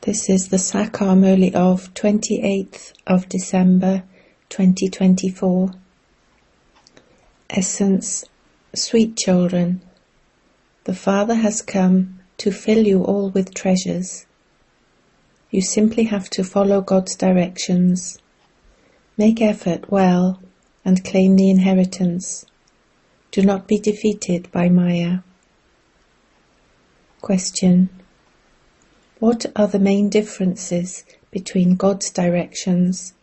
This is the Sakar Murli of 28th of December 2024. Essence, sweet children, the Father has come to fill you all with treasures. You simply have to follow God's directions. Make effort well and claim the inheritance. Do not be defeated by Maya. Question: what are the main differences between God's directions,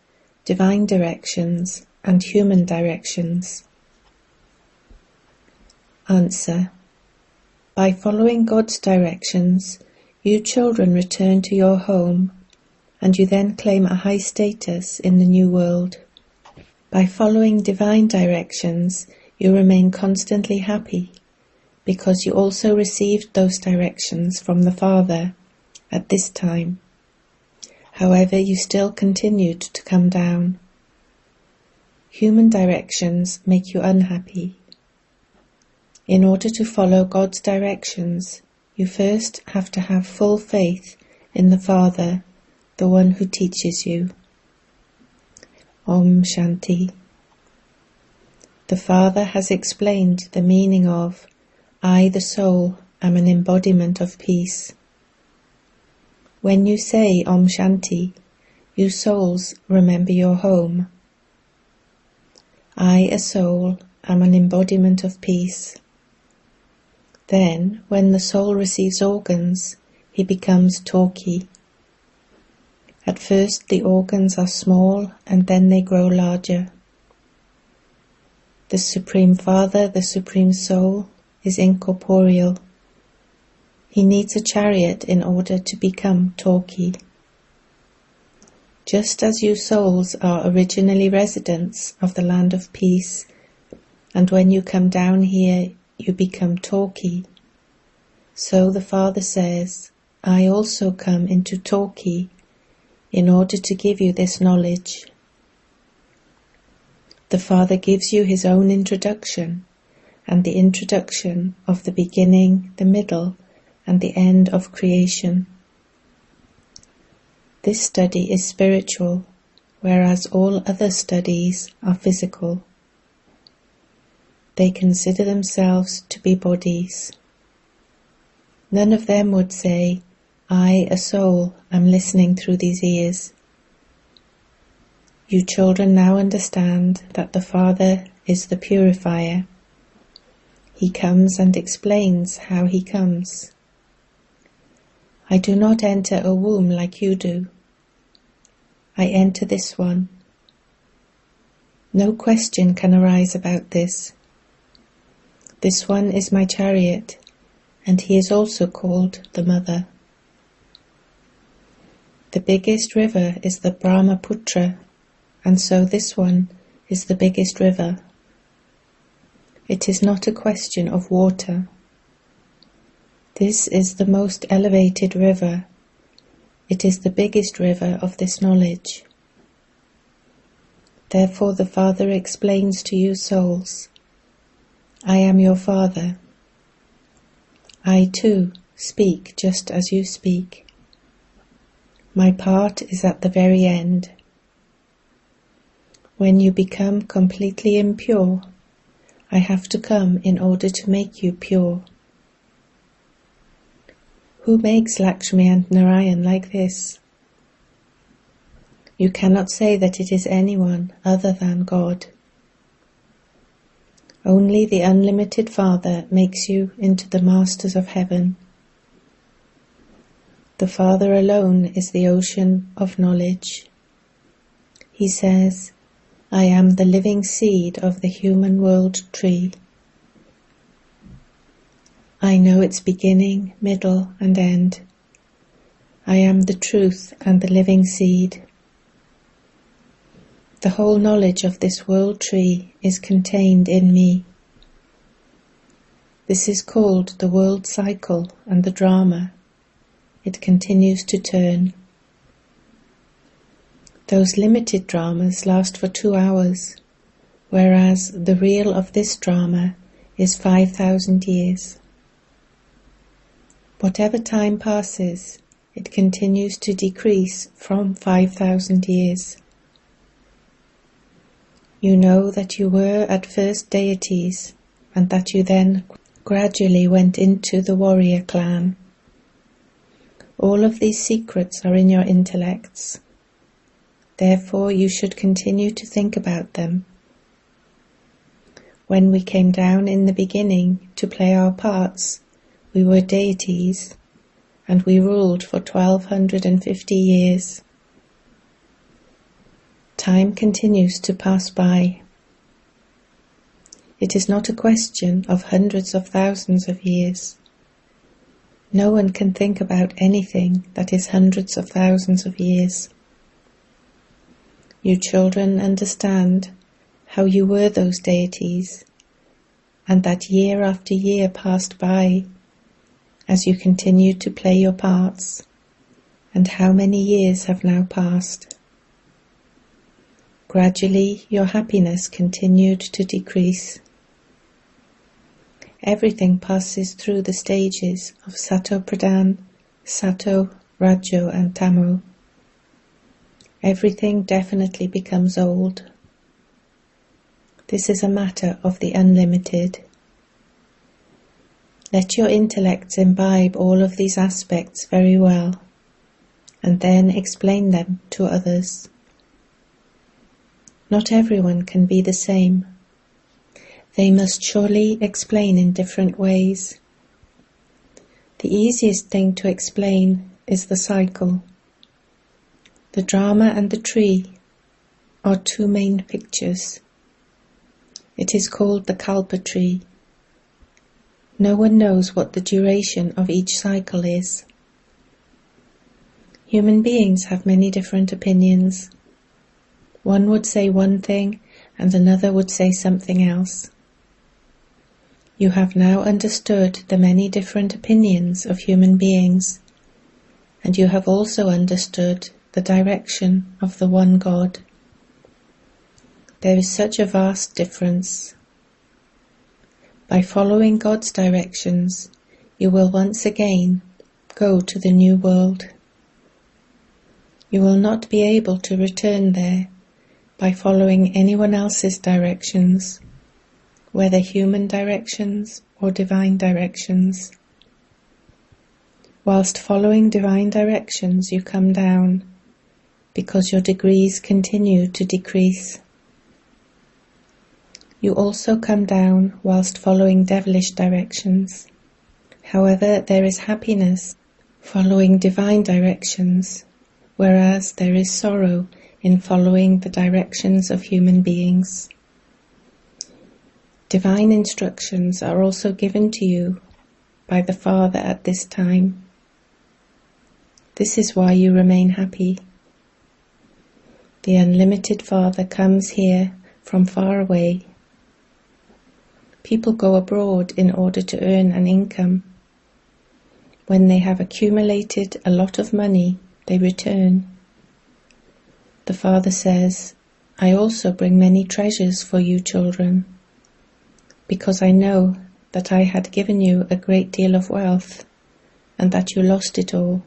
divine directions, and human directions? Answer: by following God's directions, you children return to your home, and you then claim a high status in the new world. By following divine directions, you remain constantly happy, because you also received those directions from the Father at this time. However, you still continued to come down. Human directions make you unhappy. In order to follow God's directions, you first have to have full faith in the Father, the one who teaches you. Om Shanti. The Father has explained the meaning of I, the soul, am an embodiment of peace. When you say Om Shanti, you souls remember your home. I, a soul, am an embodiment of peace. Then, when the soul receives organs, he becomes talky. At first the organs are small and then they grow larger. The Supreme Father, the Supreme Soul, is incorporeal. He needs a chariot in order to become talky. Just as you souls are originally residents of the land of peace, and when you come down here you become talky, so the Father says, I also come into talky in order to give you this knowledge. The Father gives you his own introduction, and the introduction of the beginning, the middle, and the end of creation. This study is spiritual, whereas all other studies are physical. They consider themselves to be bodies. None of them would say, I, a soul, am listening through these ears. You children now understand that the Father is the purifier. He comes and explains how he comes. I do not enter a womb like you do. I enter this one. No question can arise about this. This one is my chariot, and he is also called the Mother. The biggest river is the Brahmaputra, and so this one is the biggest river. It is not a question of water. This is the most elevated river. It is the biggest river of this knowledge. Therefore the Father explains to you souls, I am your Father. I too speak just as you speak. My part is at the very end. When you become completely impure, I have to come in order to make you pure. Who makes Lakshmi and Narayan like this? You cannot say that it is anyone other than God. Only the unlimited Father makes you into the masters of heaven. The Father alone is the ocean of knowledge. He says, I am the living seed of the human world tree. I know its beginning, middle, and end. I am the truth and the living seed. The whole knowledge of this world tree is contained in me. This is called the world cycle and the drama. It continues to turn. Those limited dramas last for 2 hours, whereas the reel of this drama is 5,000 years. Whatever time passes, it continues to decrease from 5,000 years. You know that you were at first deities, and that you then gradually went into the warrior clan. All of these secrets are in your intellects. Therefore, you should continue to think about them. When we came down in the beginning to play our parts, we were deities, and we ruled for 1250 years. Time continues to pass by. It is not a question of hundreds of thousands of years. No one can think about anything that is hundreds of thousands of years. You children understand how you were those deities, and that year after year passed by as you continued to play your parts, and how many years have now passed. Gradually your happiness continued to decrease. Everything passes through the stages of Sato Pradhan, Sato, Rajo and Tamo. Everything definitely becomes old. This is a matter of the unlimited. Let your intellects imbibe all of these aspects very well, and then explain them to others. Not everyone can be the same. They must surely explain in different ways. The easiest thing to explain is the cycle. The drama and the tree are two main pictures. It is called the Kalpa tree. No one knows what the duration of each cycle is. Human beings have many different opinions. One would say one thing and another would say something else. You have now understood the many different opinions of human beings, and you have also understood the direction of the one God. There is such a vast difference. By following God's directions, you will once again go to the new world. You will not be able to return there by following anyone else's directions, whether human directions or divine directions. Whilst following divine directions, you come down, because your degrees continue to decrease. You also come down whilst following devilish directions. However, there is happiness following divine directions, whereas there is sorrow in following the directions of human beings. Divine instructions are also given to you by the Father at this time. This is why you remain happy. The unlimited Father comes here from far away. People go abroad in order to earn an income. When they have accumulated a lot of money, they return. The Father says, I also bring many treasures for you children, because I know that I had given you a great deal of wealth, and that you lost it all.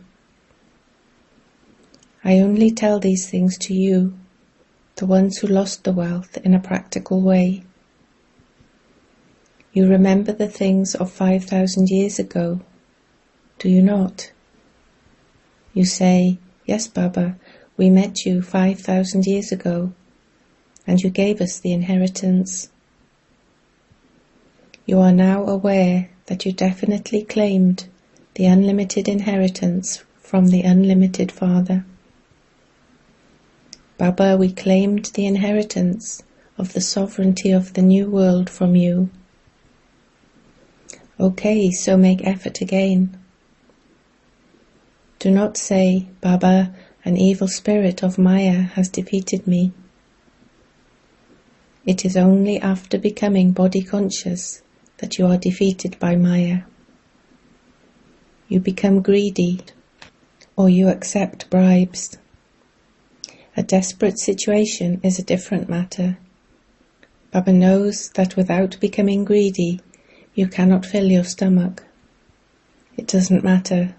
I only tell these things to you, the ones who lost the wealth, in a practical way. You remember the things of 5,000 years ago, do you not? You say, yes, Baba, we met you 5,000 years ago, and you gave us the inheritance. You are now aware that you definitely claimed the unlimited inheritance from the unlimited Father. Baba, we claimed the inheritance of the sovereignty of the new world from you. Okay, so make effort again. Do not say, Baba, an evil spirit of Maya has defeated me. It is only after becoming body conscious that you are defeated by Maya. You become greedy, or you accept bribes. A desperate situation is a different matter. Baba knows that without becoming greedy, you cannot fill your stomach. It doesn't matter.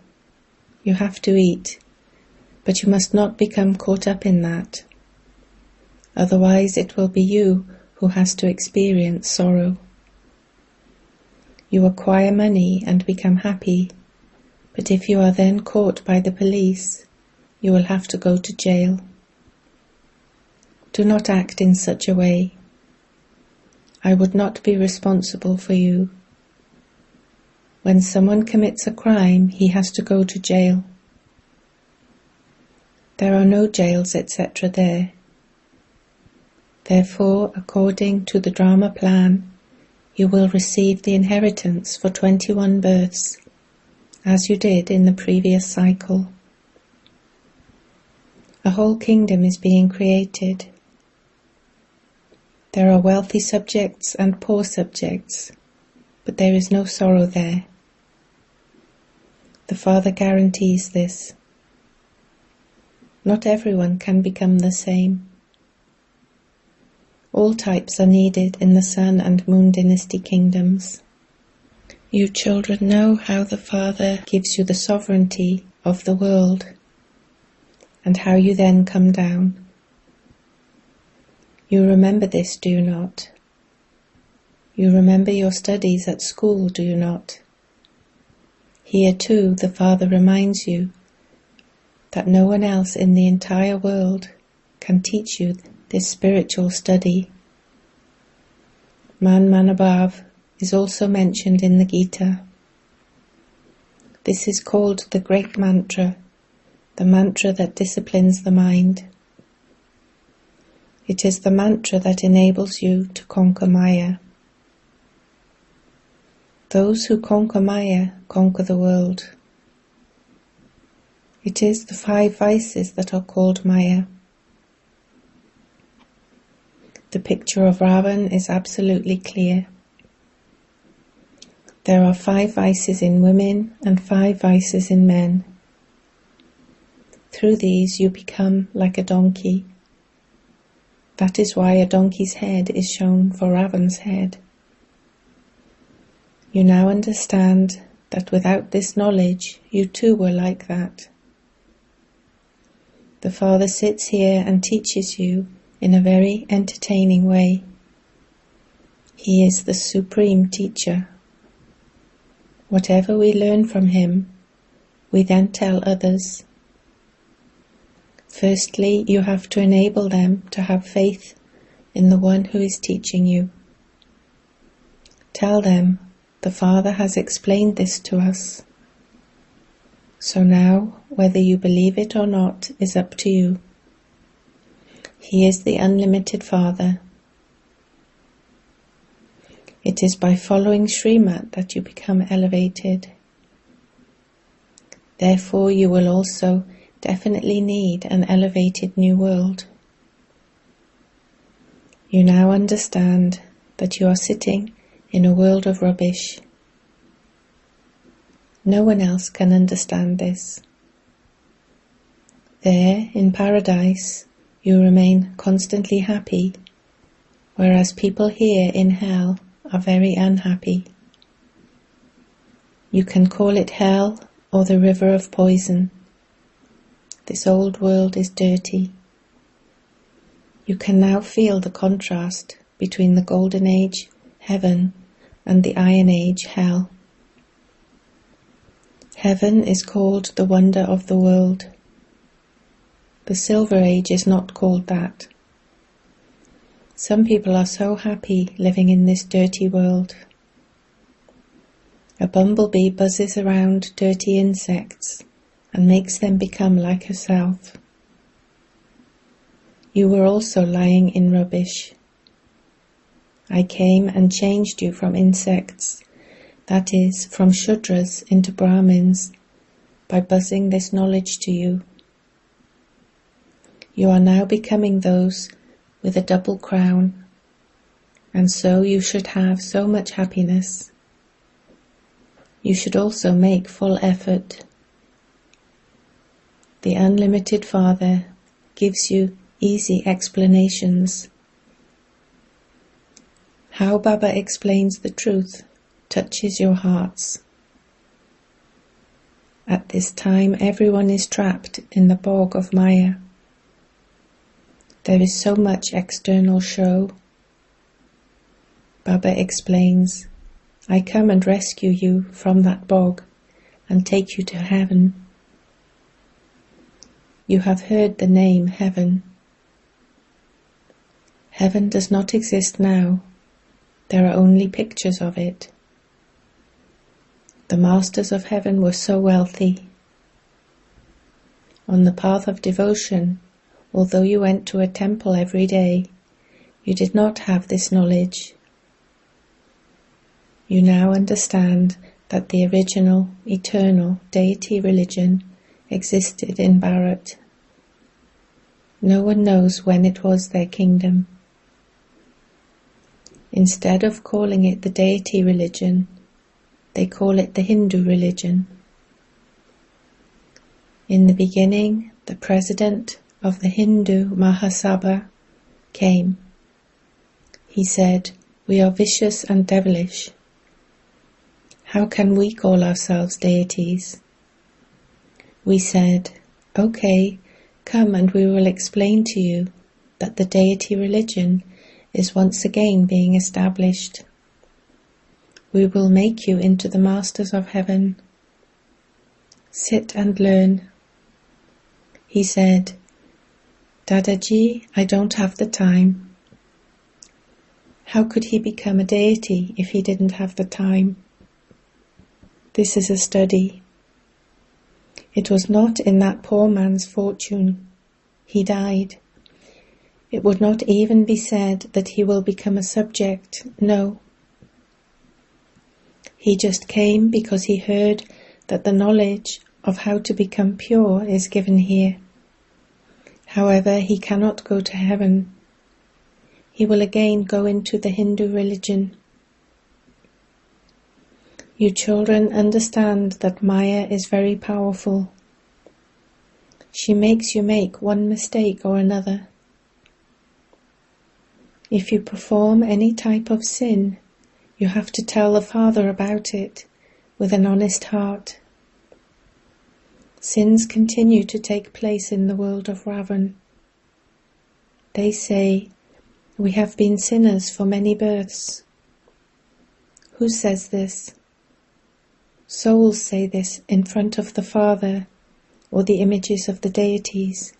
You have to eat, but you must not become caught up in that. Otherwise it will be you who has to experience sorrow. You acquire money and become happy, but if you are then caught by the police, you will have to go to jail. Do not act in such a way. I would not be responsible for you. When someone commits a crime, he has to go to jail. There are no jails, etc. there. Therefore, according to the drama plan, you will receive the inheritance for 21 births, as you did in the previous cycle. A whole kingdom is being created. There are wealthy subjects and poor subjects, but there is no sorrow there. The Father guarantees this. Not everyone can become the same. All types are needed in the Sun and Moon dynasty kingdoms. You children know how the Father gives you the sovereignty of the world, and how you then come down. You remember this, do you not? You remember your studies at school, do you not? Here too the Father reminds you that no one else in the entire world can teach you this spiritual study. Man Manabhav is also mentioned in the Gita. This is called the great mantra, the mantra that disciplines the mind. It is the mantra that enables you to conquer Maya. Those who conquer Maya conquer the world. It is the 5 vices that are called Maya. The picture of Ravan is absolutely clear. There are 5 vices in women and 5 vices in men. Through these you become like a donkey. That is why a donkey's head is shown for Ravan's head. You now understand that without this knowledge, you too were like that. The Father sits here and teaches you in a very entertaining way. He is the supreme teacher. Whatever we learn from him, we then tell others. Firstly, you have to enable them to have faith in the one who is teaching you. Tell them, the Father has explained this to us. So now, whether you believe it or not is up to you. He is the unlimited Father. It is by following Srimad that you become elevated. Therefore, you will also definitely need an elevated new world. You now understand that you are sitting in a world of rubbish. No one else can understand this. There, in paradise, you remain constantly happy, whereas people here in hell are very unhappy. You can call it hell or the river of poison. This old world is dirty. You can now feel the contrast between the Golden Age, heaven, and the Iron Age, hell. Heaven is called the wonder of the world. The Silver Age is not called that. Some people are so happy living in this dirty world. A bumblebee buzzes around dirty insects and makes them become like herself. You were also lying in rubbish. I came and changed you from insects, that is, from Shudras into Brahmins, by buzzing this knowledge to you. You are now becoming those with a double crown, and so you should have so much happiness. You should also make full effort. The unlimited Father gives you easy explanations. How Baba explains the truth touches your hearts. At this time, everyone is trapped in the bog of Maya. There is so much external show. Baba explains, I come and rescue you from that bog and take you to heaven. You have heard the name heaven. Heaven does not exist now. There are only pictures of it. The masters of heaven were so wealthy. On the path of devotion, although you went to a temple every day, you did not have this knowledge. You now understand that the original, eternal deity religion existed in Bharat. No one knows when it was their kingdom. Instead of calling it the deity religion, they call it the Hindu religion. In the beginning, the president of the Hindu Mahasabha came. He said, "We are vicious and devilish. How can we call ourselves deities?" We said, "Okay, come and we will explain to you that the deity religion is once again being established. We will make you into the masters of heaven. Sit and learn." He said, "Dadaji, I don't have the time." How could he become a deity if he didn't have the time? This is a study. It was not in that poor man's fortune. He died. It would not even be said that he will become a subject. No. He just came because he heard that the knowledge of how to become pure is given here. However, he cannot go to heaven. He will again go into the Hindu religion. You children understand that Maya is very powerful. She makes you make one mistake or another. If you perform any type of sin, you have to tell the Father about it with an honest heart. Sins continue to take place in the world of Ravan. They say, "We have been sinners for many births." Who says this? Souls say this in front of the Father or the images of the deities.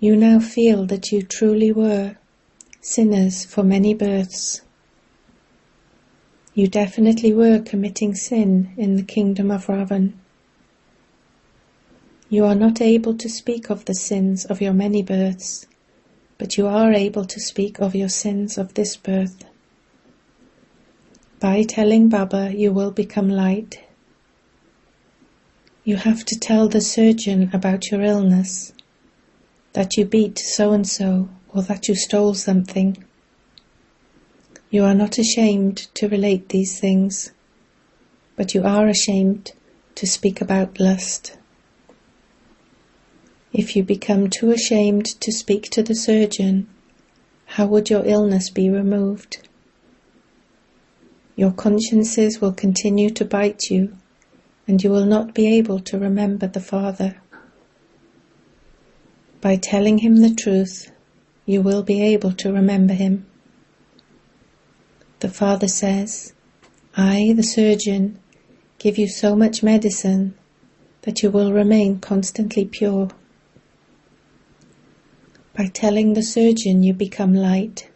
You now feel that you truly were sinners for many births. You definitely were committing sin in the kingdom of Ravan. You are not able to speak of the sins of your many births, but you are able to speak of your sins of this birth. By telling Baba, you will become light. You have to tell the surgeon about your illness, that you beat so-and-so, or that you stole something. You are not ashamed to relate these things, but you are ashamed to speak about lust. If you become too ashamed to speak to the surgeon, how would your illness be removed? Your consciences will continue to bite you, and you will not be able to remember the Father. By telling him the truth, you will be able to remember him. The Father says, "I, the surgeon, give you so much medicine that you will remain constantly pure." By telling the surgeon, you become light.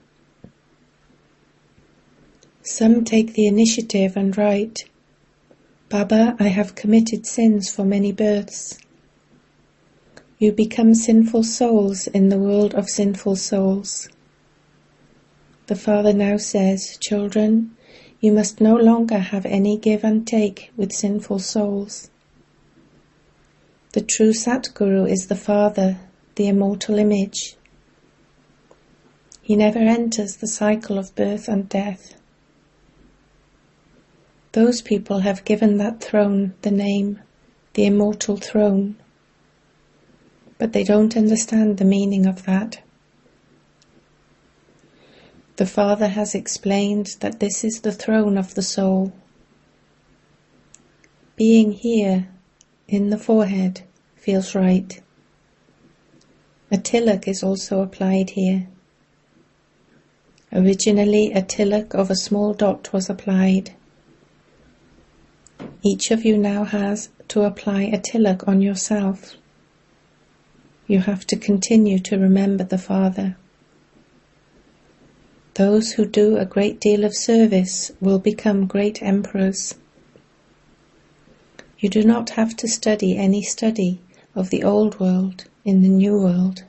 Some take the initiative and write, "Baba, I have committed sins for many births." You become sinful souls in the world of sinful souls. The Father now says, "Children, you must no longer have any give and take with sinful souls." The true Satguru is the Father, the immortal image. He never enters the cycle of birth and death. Those people have given that throne the name, the immortal throne. But they don't understand the meaning of that. The Father has explained that this is the throne of the soul. being here in the forehead feels right. A tilak is also applied here. Originally, a tilak of a small dot was applied. Each of you now has to apply a tilak on yourself. You have to continue to remember the Father. Those who do a great deal of service will become great emperors. You do not have to study any study of the old world in the new world.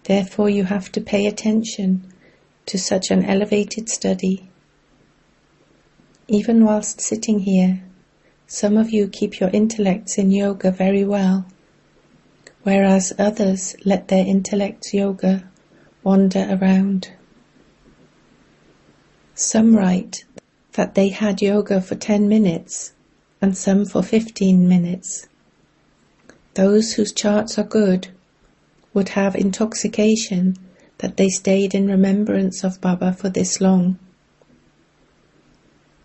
Therefore you have to pay attention to such an elevated study. Even whilst sitting here, some of you keep your intellects in yoga very well, whereas others let their intellect's yoga wander around. Some write that they had yoga for 10 minutes and some for 15 minutes. Those whose charts are good would have intoxication that they stayed in remembrance of Baba for this long.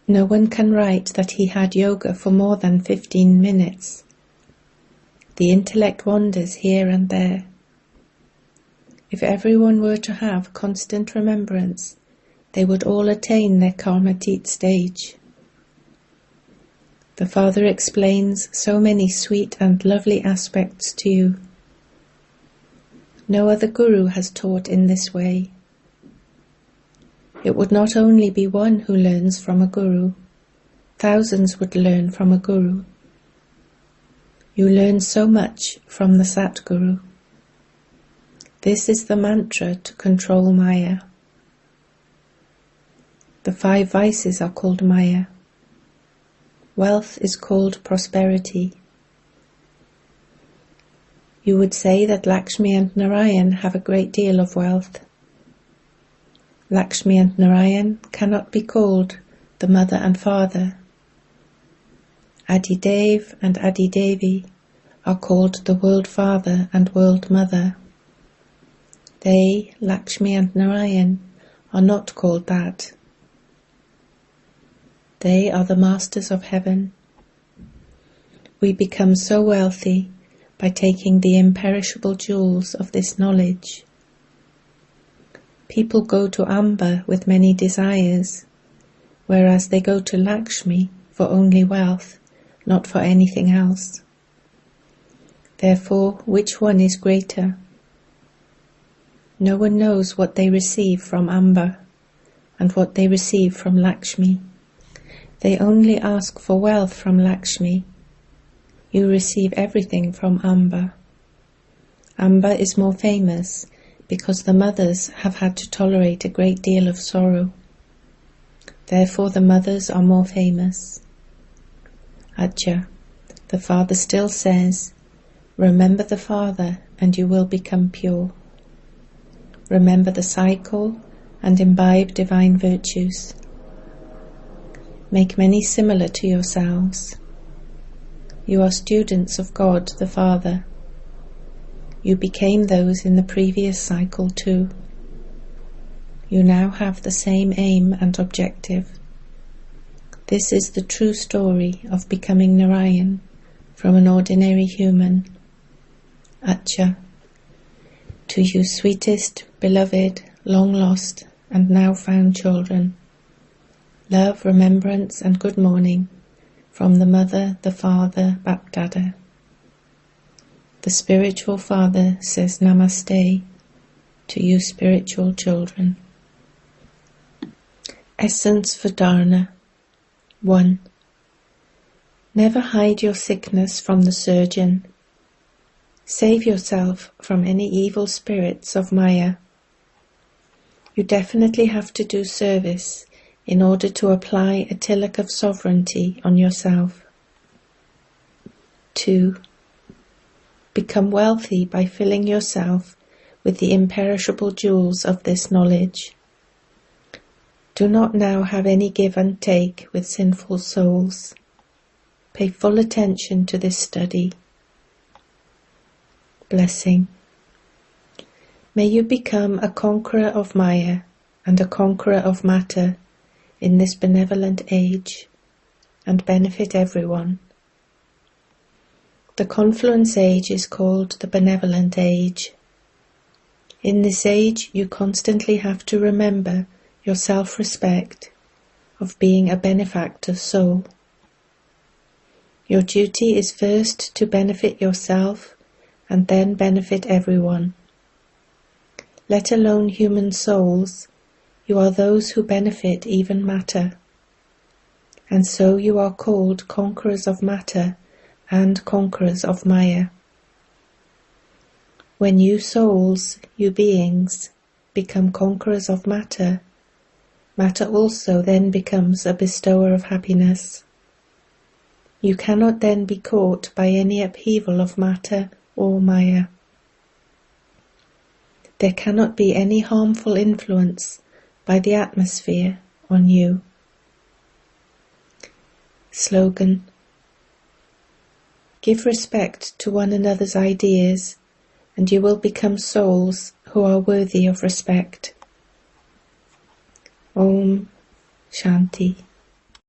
No one can write that he had yoga for more than 15 minutes. The intellect wanders here and there. If everyone were to have constant remembrance, they would all attain their karmatit stage. The Father explains so many sweet and lovely aspects to you. No other Guru has taught in this way. It would not only be one who learns from a Guru, thousands would learn from a Guru. You learn so much from the Satguru. This is the mantra to control Maya. The 5 vices are called Maya. Wealth is called prosperity. You would say that Lakshmi and Narayan have a great deal of wealth. Lakshmi and Narayan cannot be called the mother and father. Adidev and Adidevi are called the world father and world mother. They, Lakshmi and Narayan, are not called that. They are the masters of heaven. We become so wealthy by taking the imperishable jewels of this knowledge. People go to Amba with many desires, whereas they go to Lakshmi for only wealth, not for anything else. Therefore, which one is greater? No one knows what they receive from Amba and what they receive from Lakshmi. They only ask for wealth from Lakshmi. You receive everything from Amba. Amba is more famous because the mothers have had to tolerate a great deal of sorrow. Therefore the mothers are more famous. Acha, the Father still says, remember the Father and you will become pure. Remember the cycle and imbibe divine virtues. Make many similar to yourselves. You are students of God the Father. You became those in the previous cycle too. You now have the same aim and objective. This is the true story of becoming Narayan from an ordinary human. Acha, to you sweetest, beloved, long lost and now found children, love, remembrance and good morning from the Mother, the Father, Bapdada. The Spiritual Father says Namaste to you spiritual children. Essence for Dharana. 1. Never hide your sickness from the surgeon. Save yourself from any evil spirits of Maya. You definitely have to do service in order to apply a tilak of sovereignty on yourself. 2. Become wealthy by filling yourself with the imperishable jewels of this knowledge. Do not now have any give and take with sinful souls. Pay full attention to this study. Blessing. May you become a conqueror of Maya and a conqueror of matter in this benevolent age. and benefit everyone. The confluence age is called the benevolent age. In this age, you constantly have to remember your self-respect of being a benefactor soul. Your duty is first to benefit yourself and then benefit everyone. Let alone human souls, you are those who benefit even matter. And so you are called conquerors of matter and conquerors of Maya. When you souls, you beings, become conquerors of matter, matter also then becomes a bestower of happiness. You cannot then be caught by any upheaval of matter or Maya. There cannot be any harmful influence by the atmosphere on you. Slogan: give respect to one another's ideas, and you will become souls who are worthy of respect. Om Shanti.